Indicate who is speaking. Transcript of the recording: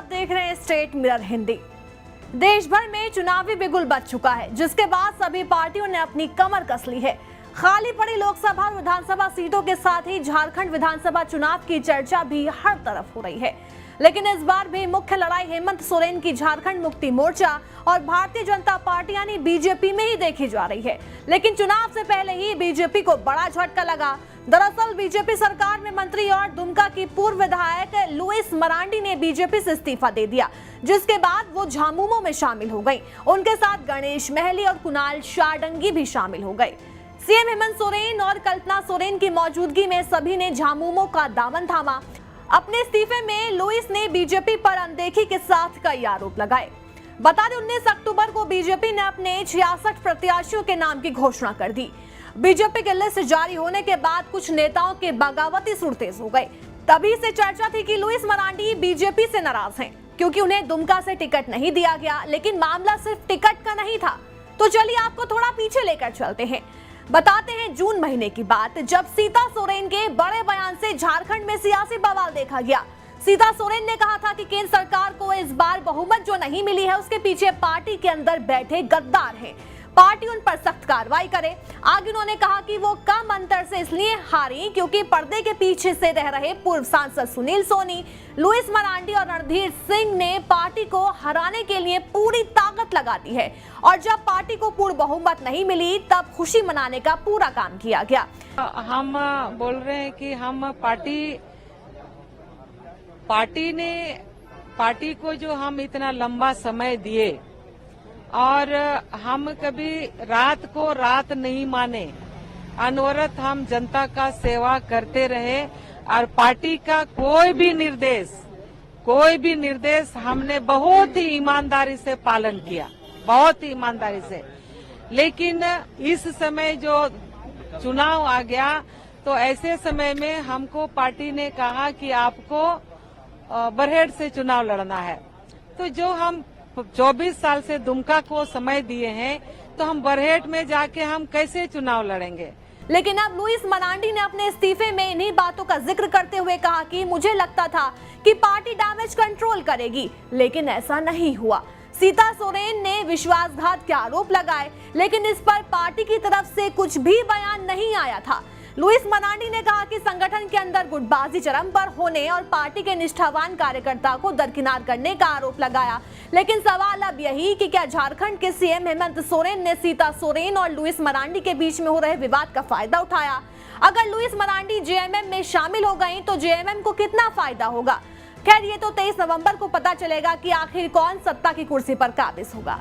Speaker 1: देख रहे हैं स्टेट मिरर हिंदी। देश भर में चुनावी बिगुल बज चुका है, जिसके बाद सभी पार्टियों ने अपनी कमर कस ली है। खाली पड़ी लोकसभा और विधानसभा सीटों के साथ ही झारखंड विधानसभा चुनाव की चर्चा भी हर तरफ हो रही है। लेकिन इस बार भी मुख्य लड़ाई हेमंत सोरेन की झारखंड मुक्ति मोर्चा और भारतीय जनता पार्टी यानी बीजेपी में ही देखी जा रही है। लेकिन चुनाव से पहले ही बीजेपी को बड़ा झटका लगा। दरअसल बीजेपी सरकार में मंत्री और दुमका की पूर्व विधायक लुइस मरांडी ने बीजेपी से इस्तीफा दे दिया, जिसके बाद वो झामुमो में शामिल हो गई। उनके साथ गणेश महली और कुणाल शारडंगी भी शामिल हो गए। सीएम हेमंत सोरेन और कल्पना सोरेन की मौजूदगी में सभी ने झामुमो का दामन थामा। अपने इस्तीफे में लुइस ने बीजेपी पर अनदेखी के साथ कई आरोप लगाए। बता दें 19 अक्टूबर को बीजेपी ने अपने 66 प्रत्याशियों के नाम की घोषणा कर दी। बीजेपी की लिस्ट जारी होने के बाद कुछ नेताओं के बगावती सुर तेज हो गए। तभी से चर्चा थी कि लुइस मरांडी बीजेपी से नाराज हैं, क्योंकि उन्हें दुमका से टिकट नहीं दिया गया। लेकिन मामला सिर्फ टिकट का नहीं था। तो चलिए आपको थोड़ा पीछे लेकर चलते हैं। बताते हैं जून महीने की बात, जब सीता सोरेन के बड़े बयान से झारखंड में सियासी बवाल देखा गया। सीता सोरेन ने कहा था कि केंद्र सरकार को इस बार बहुमत जो नहीं मिली है, उसके पीछे पार्टी के अंदर बैठे गद्दार हैं। पार्टी उन पर सख्त कार्रवाई करे। आगे उन्होंने कहा कि वो कम अंतर से इसलिए हारी क्योंकि पर्दे के पीछे से रह रहे पूर्व सांसद सुनील सोनी, लुइस मरांडी और रणधीर सिंह ने पार्टी को हराने के लिए पूरी ताकत लगा दी है। और जब पार्टी को पूर्ण बहुमत नहीं मिली, तब खुशी मनाने का पूरा काम किया गया।
Speaker 2: हम बोल रहे हैं कि हम पार्टी को जो हम इतना लंबा समय दिए और हम कभी रात को रात नहीं माने, अनवरत हम जनता का सेवा करते रहे और पार्टी का कोई भी निर्देश हमने बहुत ही ईमानदारी से पालन किया, बहुत ही ईमानदारी से। लेकिन इस समय जो चुनाव आ गया, तो ऐसे समय में हमको पार्टी ने कहा कि आपको बरहेट से चुनाव लड़ना है। तो जो हम 24 साल से दुमका को समय दिए हैं, तो हम बरहेट में जाके हम कैसे चुनाव लड़ेंगे।
Speaker 1: लेकिन अब लुइस मरांडी ने अपने इस्तीफे में इन्हीं बातों का जिक्र करते हुए कहा कि मुझे लगता था कि पार्टी डैमेज कंट्रोल करेगी, लेकिन ऐसा नहीं हुआ। सीता सोरेन ने विश्वासघात के आरोप लगाए, लेकिन इस पर पार्टी की तरफ से कुछ भी बयान नहीं आया था। लुइस मरांडी ने कहा कि संगठन के अंदर गुटबाजी चरम पर होने और पार्टी के निष्ठावान कार्यकर्ता को दरकिनार करने का आरोप लगाया। लेकिन सवाल अब यही कि क्या झारखंड के सीएम हेमंत सोरेन ने सीता सोरेन और लुइस मरांडी के बीच में हो रहे विवाद का फायदा उठाया? अगर लुइस मरांडी जेएमएम में शामिल हो गई तो जेएमएम को कितना फायदा होगा? खैर, ये तो 23 नवंबर को पता चलेगा कि आखिर कौन सत्ता की कुर्सी पर काबिज होगा।